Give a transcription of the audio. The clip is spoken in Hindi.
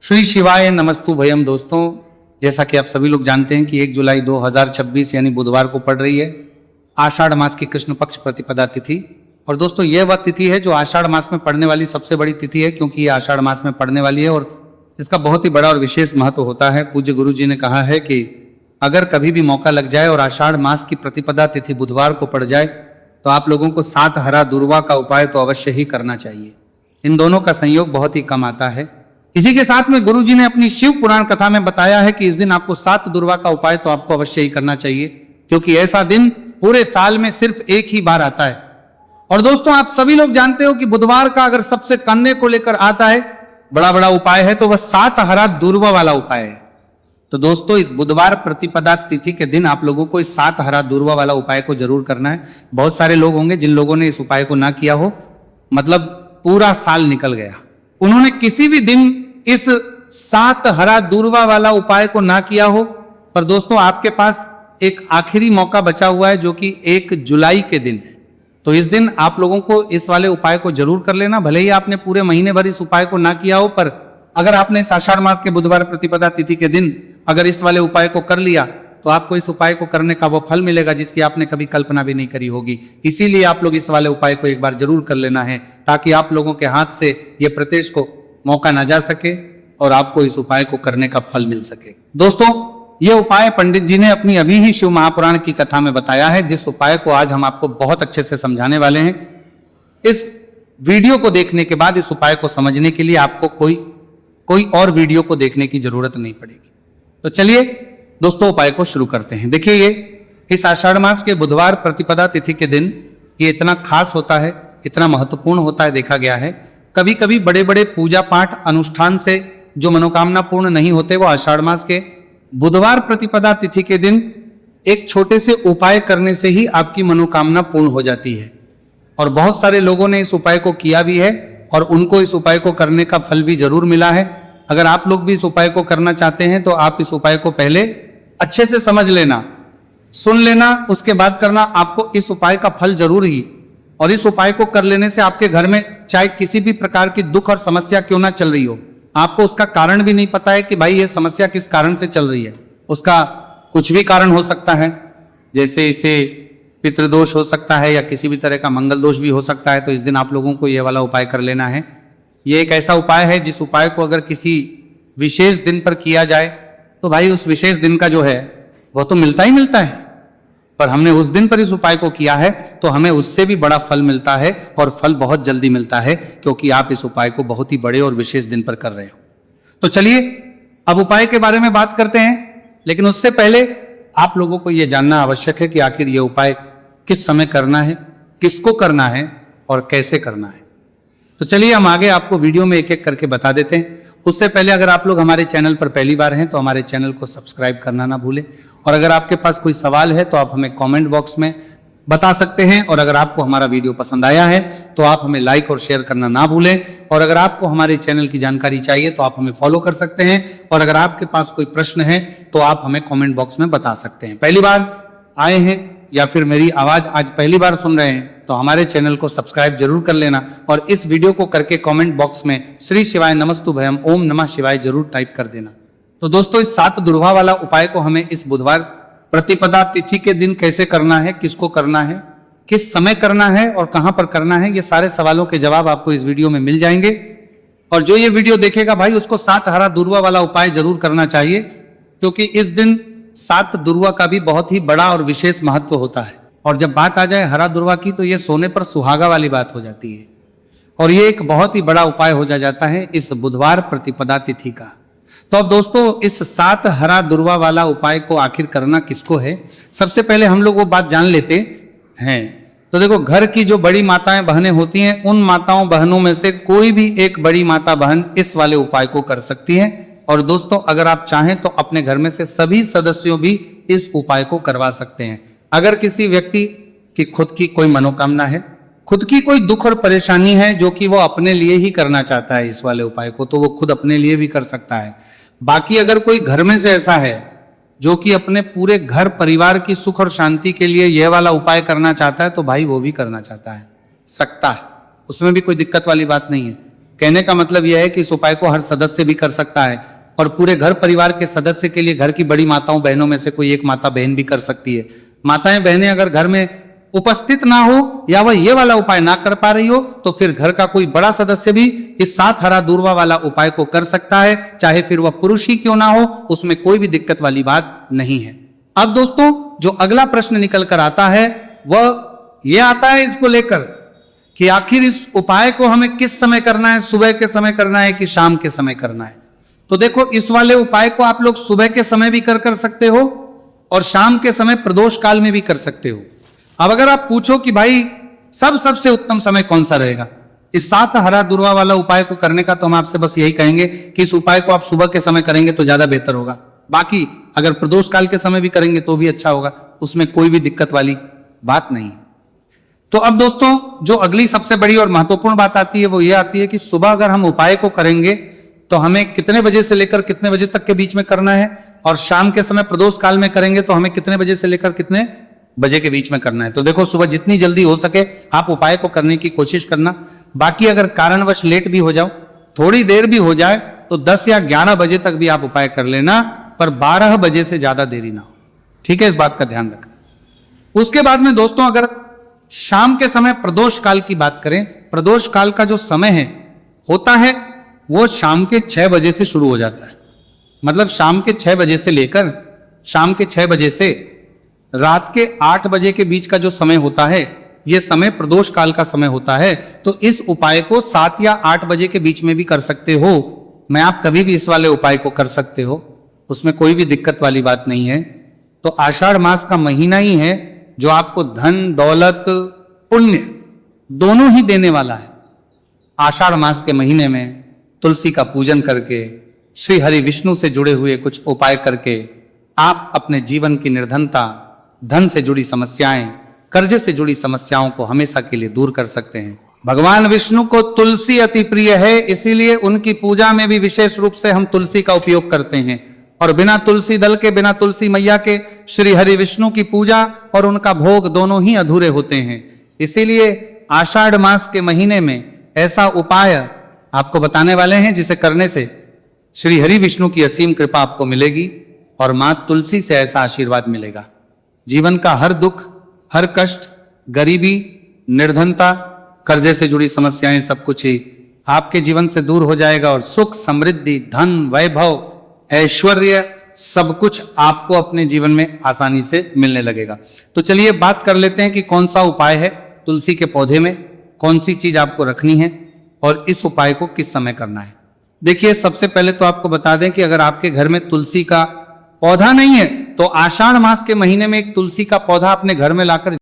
श्री शिवाय नमस्तु भयम। दोस्तों, जैसा कि आप सभी लोग जानते हैं कि 1 जुलाई 2026 यानी बुधवार को पड़ रही है आषाढ़ मास की कृष्ण पक्ष प्रतिपदा तिथि। और दोस्तों, यह वह तिथि है जो आषाढ़ मास में पड़ने वाली सबसे बड़ी तिथि है, क्योंकि ये आषाढ़ मास में पड़ने वाली है और इसका बहुत ही बड़ा और विशेष महत्व होता है। पूज्य गुरु जी ने कहा है कि अगर कभी भी मौका लग जाए और आषाढ़ मास की प्रतिपदा तिथि बुधवार को पड़ जाए तो आप लोगों को 7 हरा दुर्वा का उपाय तो अवश्य ही करना चाहिए। इन दोनों का संयोग बहुत ही कम आता है। इसी के साथ में गुरु जी ने अपनी शिव पुराण कथा में बताया है कि इस दिन आपको 7 दुर्वा का उपाय तो आपको अवश्य ही करना चाहिए, क्योंकि ऐसा दिन पूरे साल में सिर्फ एक ही बार आता है। और दोस्तों, आप सभी लोग जानते हो कि बुधवार का अगर सबसे करने को लेकर आता है बड़ा उपाय है तो वह 7 हरा दुर्वा वाला उपाय है। तो दोस्तों, इस बुधवार प्रतिपदा तिथि के दिन आप लोगों को इस 7 हरा दुर्वा वाला उपाय को जरूर करना है। बहुत सारे लोग होंगे जिन लोगों ने इस उपाय को ना किया हो, मतलब पूरा साल निकल गया, उन्होंने किसी भी दिन इस 7 हरा दुर्वा वाला उपाय को ना किया हो। पर दोस्तों, आपके पास एक आखिरी मौका बचा हुआ है जो कि 1 जुलाई के दिन है। तो इस दिन आप लोगों को इस वाले उपाय को जरूर कर लेना। भले ही आपने पूरे महीने भर इस उपाय को ना किया हो, पर अगर आपने इस आषाढ़ मास के बुधवार प्रतिपदा तिथि के दिन अगर इस वाले उपाय को कर लिया तो आपको इस उपाय को करने का वो फल मिलेगा जिसकी आपने कभी कल्पना भी नहीं करी होगी। इसीलिए आप लोग इस वाले उपाय को एक बार जरूर कर लेना है, ताकि आप लोगों के हाथ से ये प्रत्येश को मौका ना जा सके और आपको इस उपाय को करने का फल मिल सके। दोस्तों, ये उपाय पंडित जी ने अपनी अभी ही शिव महापुराण की कथा में बताया है, जिस उपाय को आज हम आपको बहुत अच्छे से समझाने वाले हैं। इस वीडियो को देखने के बाद इस उपाय को समझने के लिए आपको कोई और वीडियो को देखने की जरूरत नहीं पड़ेगी। तो चलिए दोस्तों, उपाय को शुरू करते हैं। देखिए, ये इस आषाढ़ मास के बुधवार प्रतिपदा तिथि के दिन ये इतना खास होता है, इतना महत्वपूर्ण होता है। देखा गया है कभी कभी बड़े बड़े पूजा पाठ अनुष्ठान से जो मनोकामना पूर्ण नहीं होते, वो आषाढ़ मास के बुधवार प्रतिपदा तिथि के दिन एक छोटे से उपाय करने से ही आपकी मनोकामना पूर्ण हो जाती है। और बहुत सारे लोगों ने इस उपाय को किया भी है और उनको इस उपाय को करने का फल भी जरूर मिला है। अगर आप लोग भी इस उपाय को करना चाहते हैं तो आप इस उपाय को पहले अच्छे से समझ लेना, सुन लेना, उसके बाद करना। आपको इस उपाय का फल जरूर ही, और इस उपाय को कर लेने से आपके घर में चाहे किसी भी प्रकार की दुख और समस्या क्यों ना चल रही हो, आपको उसका कारण भी नहीं पता है कि भाई ये समस्या किस कारण से चल रही है। उसका कुछ भी कारण हो सकता है, जैसे इसे पितृदोष हो सकता है या किसी भी तरह का मंगल दोष भी हो सकता है। तो इस दिन आप लोगों को ये वाला उपाय कर लेना है। ये एक ऐसा उपाय है जिस उपाय को अगर किसी विशेष दिन पर किया जाए तो भाई उस विशेष दिन का जो है वो तो मिलता ही मिलता है, पर हमने उस दिन पर इस उपाय को किया है तो हमें उससे भी बड़ा फल मिलता है, और फल बहुत जल्दी मिलता है, क्योंकि आप इस उपाय को बहुत ही बड़े और विशेष दिन पर कर रहे हो। तो चलिए अब उपाय के बारे में बात करते हैं, लेकिन उससे पहले आप लोगों को यह जानना आवश्यक है कि आखिर यह उपाय किस समय करना है, किसको करना है और कैसे करना है। तो चलिए हम आगे आपको वीडियो में एक एक करके बता देते हैं। उससे पहले अगर आप लोग हमारे चैनल पर पहली बार हैं तो हमारे चैनल को सब्सक्राइब करना ना भूलें, और अगर आपके पास कोई सवाल है तो आप हमें कमेंट बॉक्स में बता सकते हैं। और अगर आपको हमारा वीडियो पसंद आया है तो आप हमें लाइक और शेयर करना ना भूलें। और अगर आपको हमारे चैनल की जानकारी चाहिए तो आप हमें फॉलो कर सकते हैं, और अगर आपके पास कोई प्रश्न है तो आप हमें कमेंट बॉक्स में बता सकते हैं। पहली बार आए हैं या फिर मेरी आवाज आज पहली बार सुन रहे हैं तो हमारे चैनल को सब्सक्राइब जरूर कर लेना, और इस वीडियो को करके कमेंट बॉक्स में श्री शिवाय नमस्तु भयम ओम नमः शिवाय जरूर टाइप कर देना। तो दोस्तों, इस 7 दुर्वा वाला उपाय को हमें इस बुधवार प्रतिपदा तिथि के दिन कैसे करना है, किसको करना है, किस समय करना है और कहां पर करना है, ये सारे सवालों के जवाब आपको इस वीडियो में मिल जाएंगे। और जो ये वीडियो देखेगा भाई उसको 7 हरा दुर्वा वाला उपाय जरूर करना चाहिए, क्योंकि इस दिन 7 दुर्वा का भी बहुत ही बड़ा और विशेष महत्व होता है। और जब बात आ जाए हरा दुर्वा की तो ये सोने पर सुहागा वाली बात हो जाती है, और ये एक बहुत ही बड़ा उपाय हो जाता है इस बुधवार प्रतिपदा तिथि का। तो अब दोस्तों, इस 7 हरा दुर्वा वाला उपाय को आखिर करना किसको है, सबसे पहले हम लोग वो बात जान लेते हैं। तो देखो, घर की जो बड़ी माताएं बहनें होती हैं, उन माताओं बहनों में से कोई भी एक बड़ी माता बहन इस वाले उपाय को कर सकती है। और दोस्तों, अगर आप चाहें तो अपने घर में से सभी सदस्यों भी इस उपाय को करवा सकते हैं। अगर किसी व्यक्ति की खुद की कोई मनोकामना है, खुद की कोई दुख और परेशानी है जो कि वो अपने लिए ही करना चाहता है इस वाले उपाय को, तो वो खुद अपने लिए भी कर सकता है। बाकी अगर कोई घर में से ऐसा है जो कि अपने पूरे घर परिवार की सुख और शांति के लिए यह वाला उपाय करना चाहता है, तो भाई वो भी करना चाहता है, सकता है, उसमें भी कोई दिक्कत वाली बात नहीं है। कहने का मतलब यह है कि इस उपाय को हर सदस्य भी कर सकता है और पूरे घर परिवार के सदस्य के लिए घर की बड़ी माताओं बहनों में से कोई एक माता बहन भी कर सकती है। माताएं बहनें अगर घर में उपस्थित ना हो या वह ये वाला उपाय ना कर पा रही हो तो फिर घर का कोई बड़ा सदस्य भी इस 7 हरा दूर्वा वाला उपाय को कर सकता है, चाहे फिर वह पुरुष ही क्यों ना हो, उसमें कोई भी दिक्कत वाली बात नहीं है। अब दोस्तों जो अगला प्रश्न निकल कर आता है वह यह आता है इसको लेकर कि आखिर इस उपाय को हमें किस समय करना है, सुबह के समय करना है कि शाम के समय करना है। तो देखो इस वाले उपाय को आप लोग सुबह के समय भी कर सकते हो और शाम के समय प्रदोष काल में भी कर सकते हो। अब अगर आप पूछो कि भाई सबसे उत्तम समय कौन सा रहेगा इस 7 हरा दूर्वा वाला उपाय को करने का, तो हम आपसे बस यही कहेंगे कि इस उपाय को आप सुबह के समय करेंगे तो ज्यादा बेहतर होगा। बाकी अगर प्रदोष काल के समय भी करेंगे तो भी अच्छा होगा, उसमें कोई भी दिक्कत वाली बात नहीं है। तो अब दोस्तों जो अगली सबसे बड़ी और महत्वपूर्ण बात आती है वो ये आती है कि सुबह अगर हम उपाय को करेंगे तो हमें कितने बजे से लेकर कितने बजे तक के बीच में करना है, और शाम के समय प्रदोष काल में करेंगे तो हमें कितने बजे से लेकर कितने बजे के बीच में करना है। तो देखो सुबह जितनी जल्दी हो सके आप उपाय को करने की कोशिश करना। बाकी अगर कारणवश लेट भी हो जाओ, थोड़ी देर भी हो जाए तो 10 या 11 बजे तक भी आप उपाय कर लेना, पर 12 बजे से ज्यादा देरी ना हो। ठीक है, इस बात का ध्यान रखना। उसके बाद में दोस्तों अगर शाम के समय प्रदोष काल की बात करें, प्रदोष काल का जो समय है होता है वो शाम के 6 बजे से शुरू हो जाता है। मतलब शाम के 6 बजे से लेकर शाम के 6 बजे से रात के 8 बजे के बीच का जो समय होता है यह समय प्रदोष काल का समय होता है। तो इस उपाय को 7 या 8 बजे के बीच में भी कर सकते हो। मैं आप कभी भी इस वाले उपाय को कर सकते हो, उसमें कोई भी दिक्कत वाली बात नहीं है। तो आषाढ़ मास का महीना ही है जो आपको धन दौलत पुण्य दोनों ही देने वाला है। आषाढ़ मास के महीने में तुलसी का पूजन करके, श्री हरि विष्णु से जुड़े हुए कुछ उपाय करके आप अपने जीवन की निर्धनता, धन से जुड़ी समस्याएं, कर्जे से जुड़ी समस्याओं को हमेशा के लिए दूर कर सकते हैं। भगवान विष्णु को तुलसी अति प्रिय है, इसीलिए उनकी पूजा में भी विशेष रूप से हम तुलसी का उपयोग करते हैं। और बिना तुलसी दल के, बिना तुलसी मैया के श्री हरि विष्णु की पूजा और उनका भोग दोनों ही अधूरे होते हैं। इसीलिए आषाढ़ मास के महीने में ऐसा उपाय आपको बताने वाले हैं जिसे करने से श्री हरि विष्णु की असीम कृपा आपको मिलेगी और मां तुलसी से ऐसा आशीर्वाद मिलेगा। जीवन का हर दुख, हर कष्ट, गरीबी, निर्धनता, कर्जे से जुड़ी समस्याएं सब कुछ ही आपके जीवन से दूर हो जाएगा और सुख, समृद्धि, धन, वैभव, ऐश्वर्य सब कुछ आपको अपने जीवन में आसानी से मिलने लगेगा। तो चलिए बात कर लेते हैं कि कौन सा उपाय है तुलसी के पौधे में, कौन सी चीज आपको रखनी है और इस उपाय को किस समय करना है। देखिए सबसे पहले तो आपको बता दें कि अगर आपके घर में तुलसी का पौधा नहीं है तो आषाढ़ मास के महीने में एक तुलसी का पौधा अपने घर में लाकर